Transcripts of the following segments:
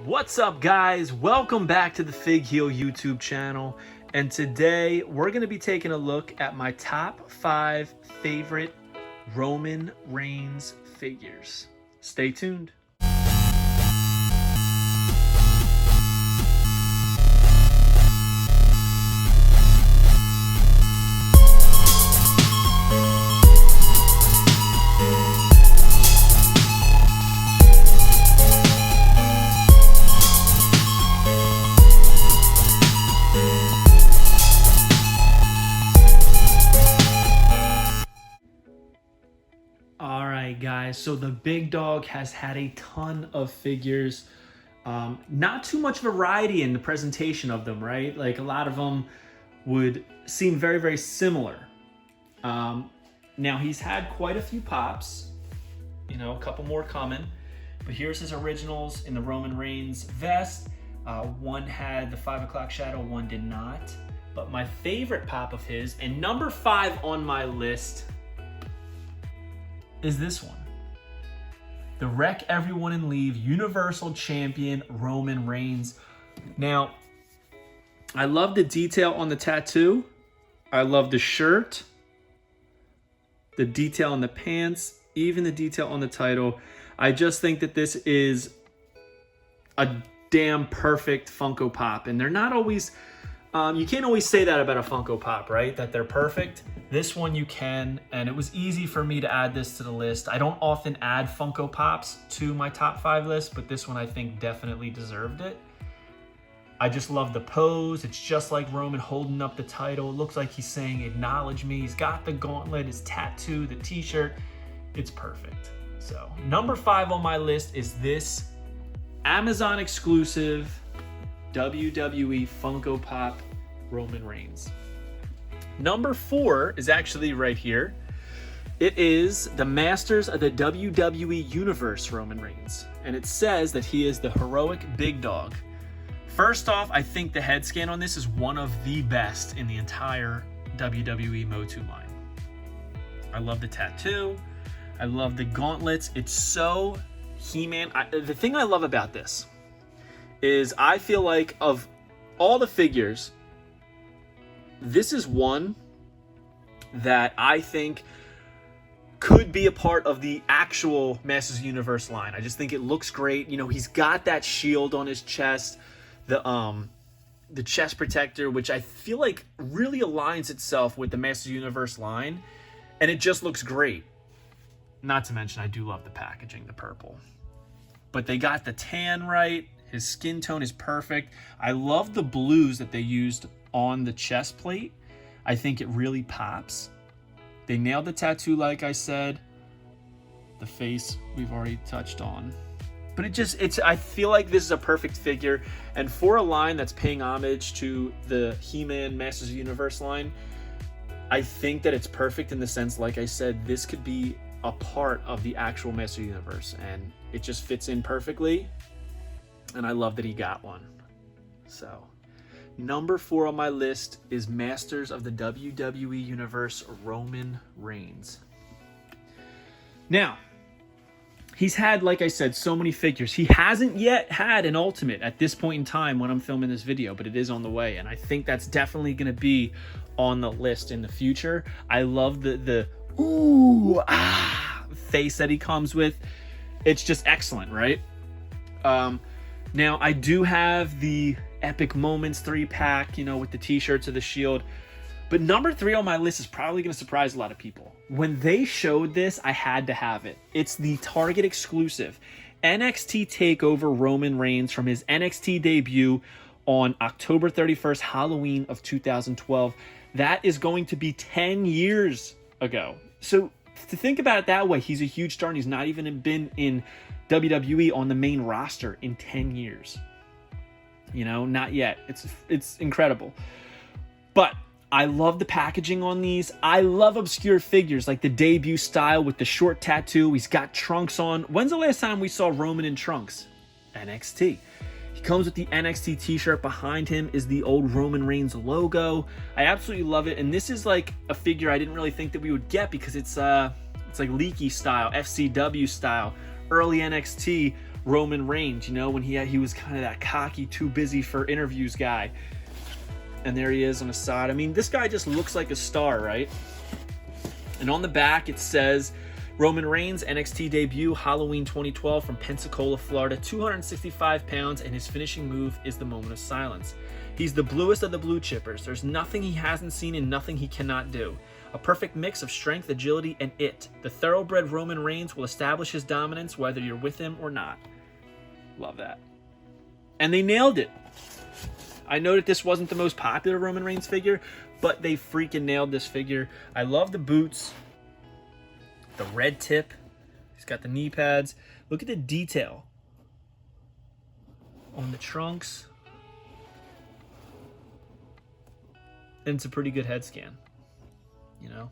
What's up, guys? Welcome back to the Fig Heel YouTube channel. And today we're going to be taking a look at my top 5 favorite Roman Reigns figures. Stay tuned. Guys, so the big dog has had a ton of figures. Not too much variety in the presentation of them, right? Like a lot of them would seem very, very similar. Now he's had quite a few pops, a couple more coming, but here's his originals in the Roman Reigns vest. One had the 5 o'clock shadow, one did not. But my favorite pop of his, and number 5 on my list, is this one. The Wreck Everyone and Leave Universal Champion Roman Reigns. Now, I love the detail on the tattoo. I love the shirt, the detail on the pants, even the detail on the title. I just think that this is a damn perfect Funko Pop. And they're not always, you can't always say that about a Funko Pop, right? That they're perfect. This one you can, and it was easy for me to add this to the list. I don't often add Funko Pops to my top 5 list, but this one I think definitely deserved it. I just love the pose. It's just like Roman holding up the title. It looks like he's saying, acknowledge me. He's got the gauntlet, his tattoo, the t-shirt. It's perfect. So number 5 on my list is this Amazon exclusive WWE Funko Pop Roman Reigns. Number 4 is actually right here. It is the Masters of the WWE Universe Roman Reigns. And it says that he is the heroic big dog. First off, I think the head scan on this is one of the best in the entire WWE Motu line. I love the tattoo. I love the gauntlets. It's so He-Man. The thing I love about this is I feel like of all the figures, this is one that I think could be a part of the actual Masters of the Universe line. I just think it looks great. He's got that shield on his chest, the chest protector, which I feel like really aligns itself with the Masters of the Universe line, and it just looks great. Not to mention, I do love the packaging, the purple. But they got the tan right. His skin tone is perfect. I love the blues that they used on the chest plate. I think it really pops. They nailed the tattoo, like I said. The face we've already touched on. But I feel like this is a perfect figure. And for a line that's paying homage to the He-Man Masters of the Universe line, I think that it's perfect in the sense, like I said, this could be a part of the actual Masters of the Universe. And it just fits in perfectly. And I love that he got one. So number 4 on my list is Masters of the WWE Universe Roman Reigns. Now, he's had, like I said, so many figures. He hasn't yet had an Ultimate at this point in time when I'm filming this video, but it is on the way. And I think that's definitely going to be on the list in the future. I love the ooh, ah face that he comes with. It's just excellent, right? Now, I do have the Epic Moments 3-pack, with the t-shirts of the Shield. But number 3 on my list is probably going to surprise a lot of people. When they showed this, I had to have it. It's the Target exclusive NXT TakeOver Roman Reigns from his NXT debut on October 31st, Halloween of 2012. That is going to be 10 years ago. So to think about it that way, he's a huge star and he's not even been in WWE on the main roster in 10 years. Not yet. It's incredible. But I love the packaging on these. I love obscure figures like the debut style with the short tattoo. He's got trunks on. When's the last time we saw Roman in trunks? NXT. He comes with the NXT t-shirt. Behind him is the old Roman Reigns logo. I absolutely love it. And this is like a figure I didn't really think that we would get because it's like Leaky style, FCW style. early NXT Roman Reigns, you know, when he was kind of that cocky, too busy for interviews guy. And there he is on the side. I mean, this guy just looks like a star, right? And on the back, it says, Roman Reigns, NXT debut, Halloween 2012 from Pensacola, Florida, 265 pounds, and his finishing move is the moment of silence. He's the bluest of the blue chippers. There's nothing he hasn't seen and nothing he cannot do. A perfect mix of strength, agility, and it. The thoroughbred Roman Reigns will establish his dominance whether you're with him or not. Love that. And they nailed it. I know that this wasn't the most popular Roman Reigns figure, but they freaking nailed this figure. I love the boots. The red tip. He's got the knee pads. Look at the detail on the trunks. And it's a pretty good head scan, you know.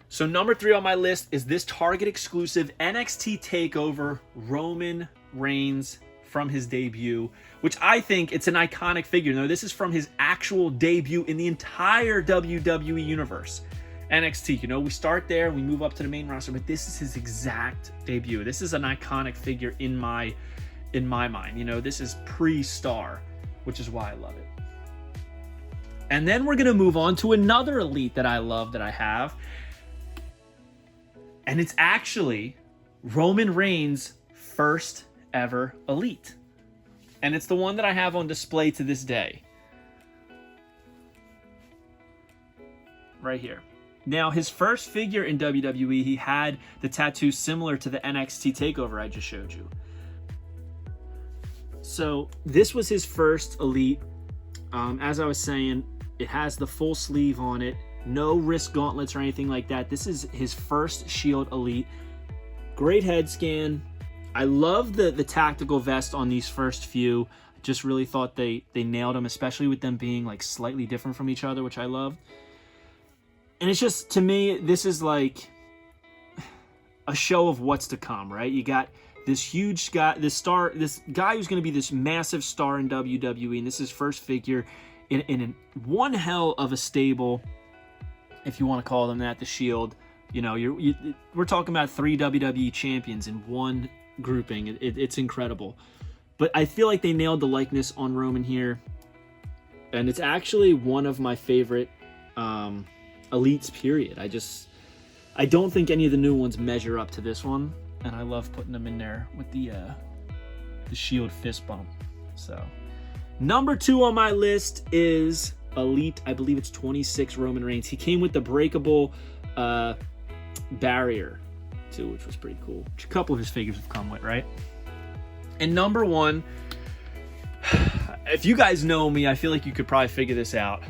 So number 3 on my list is this Target exclusive NXT TakeOver Roman Reigns from his debut, which I think it's an iconic figure. Now, this is from his actual debut in the entire WWE universe. NXT, you know, we start there, we move up to the main roster, but this is his exact debut. This is an iconic figure in my mind. You know, this is pre-star, which is why I love it. And then we're going to move on to another Elite that I love that I have. And it's actually Roman Reigns' first ever Elite. And it's the one that I have on display to this day. Right here. Now, his first figure in WWE, he had the tattoo similar to the NXT TakeOver I just showed you. So this was his first Elite. As I was saying, it has the full sleeve on it. No wrist gauntlets or anything like that. This is his first Shield Elite. Great head scan. I love the tactical vest on these first few. I just really thought they nailed them, especially with them being like slightly different from each other, which I loved. And it's just, to me, this is like a show of what's to come, right? You got this huge guy, this guy who's going to be this massive star in WWE, and this is his first figure in one hell of a stable, if you want to call them that, the Shield. You know, we're talking about 3 WWE champions in one grouping. It's incredible. But I feel like they nailed the likeness on Roman here. And it's actually one of my favorite Elites, period. I don't think any of the new ones measure up to this one. And I love putting them in there with the Shield fist bump. So, number 2 on my list is Elite, I believe it's 26 Roman Reigns. He came with the breakable barrier too, which was pretty cool. Which a couple of his figures have come with, right? And number 1, if you guys know me, I feel like you could probably figure this out.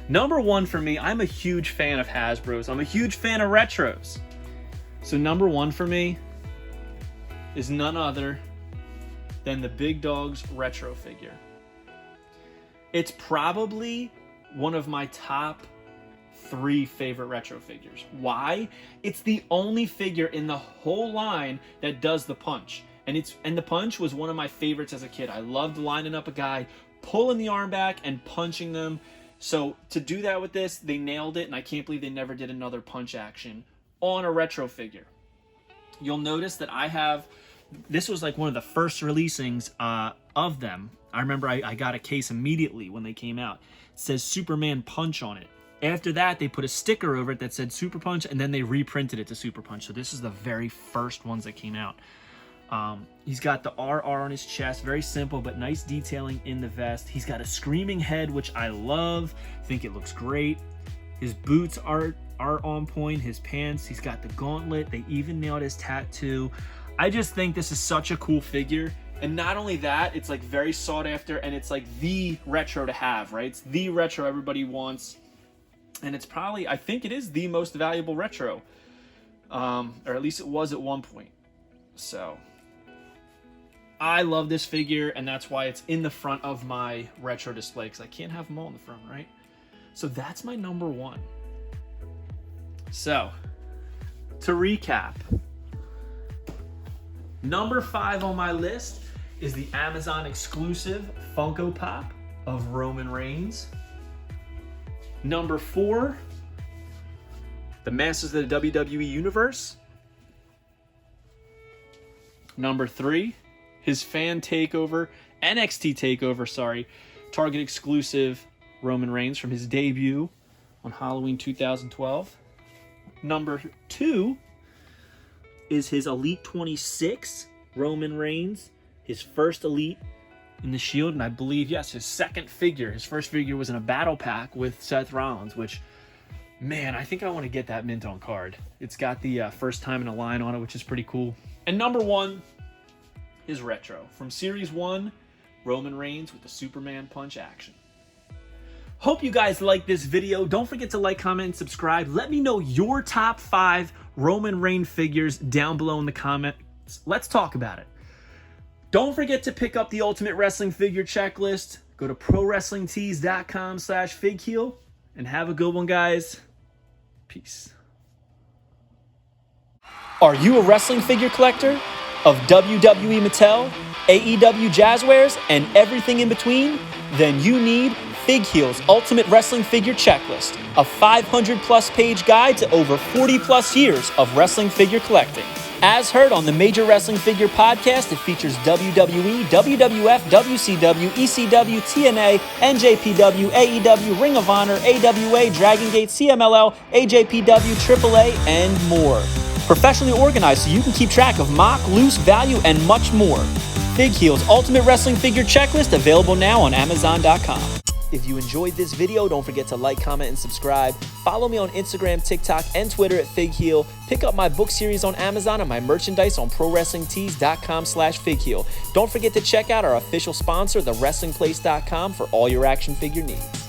Number 1 for me, I'm a huge fan of Hasbro's. I'm a huge fan of retros. So number 1 for me is none other than the Big Dog's retro figure. It's probably one of my top 3 favorite retro figures. Why? It's the only figure in the whole line that does the punch. And the punch was one of my favorites as a kid. I loved lining up a guy, pulling the arm back and punching them. So to do that with this, they nailed it, and I can't believe they never did another punch action on a retro figure. You'll notice that I have, this was like one of the first releasings of them. I remember I got a case immediately when they came out. It says Superman Punch on it. After that, they put a sticker over it that said Super Punch, and then they reprinted it to Super Punch. So this is the very first ones that came out. He's got the RR on his chest, very simple, but nice detailing in the vest. He's got a screaming head, which I love. I think it looks great. His boots are on point, his pants, he's got the gauntlet. They even nailed his tattoo. I just think this is such a cool figure. And not only that, it's like very sought after, and it's like the retro to have, right? It's the retro everybody wants. And it's probably, I think it is the most valuable retro. Or at least it was at one point. So I love this figure, and that's why it's in the front of my retro display, because I can't have them all in the front, right? So that's my number 1. So, to recap, number 5 on my list is the Amazon exclusive Funko Pop of Roman Reigns. Number 4, the Masters of the WWE Universe. Number 3, his fan takeover, NXT takeover, sorry, Target exclusive Roman Reigns from his debut on Halloween 2012. Number 2 is his Elite 26 Roman Reigns, his first Elite in the Shield, and I believe, yes, his second figure. His first figure was in a battle pack with Seth Rollins, which, man, I think I want to get that mint on card. It's got the first time in a line on it, which is pretty cool. And number 1 is retro. From Series 1, Roman Reigns with the Superman punch action. Hope you guys like this video. Don't forget to like, comment, and subscribe. Let me know your top 5 Roman Reigns figures down below in the comments. Let's talk about it. Don't forget to pick up the Ultimate Wrestling Figure Checklist. Go to ProWrestlingTees.com/FigHeal. And have a good one, guys. Peace. Are you a wrestling figure collector of WWE Mattel, AEW Jazzwares, and everything in between? Then you need FigHeal's Ultimate Wrestling Figure Checklist, a 500-plus page guide to over 40-plus years of wrestling figure collecting. As heard on the Major Wrestling Figure Podcast, it features WWE, WWF, WCW, ECW, TNA, NJPW, AEW, Ring of Honor, AWA, Dragon Gate, CMLL, AJPW, AAA, and more. Professionally organized so you can keep track of mock, loose, value, and much more. FigHeal's Ultimate Wrestling Figure Checklist, available now on Amazon.com. If you enjoyed this video, don't forget to like, comment, and subscribe. Follow me on Instagram, TikTok, and Twitter at FigHeal. Pick up my book series on Amazon and my merchandise on ProWrestlingTees.com/FigHeal. Don't forget to check out our official sponsor, TheWrestlingPlace.com, for all your action figure needs.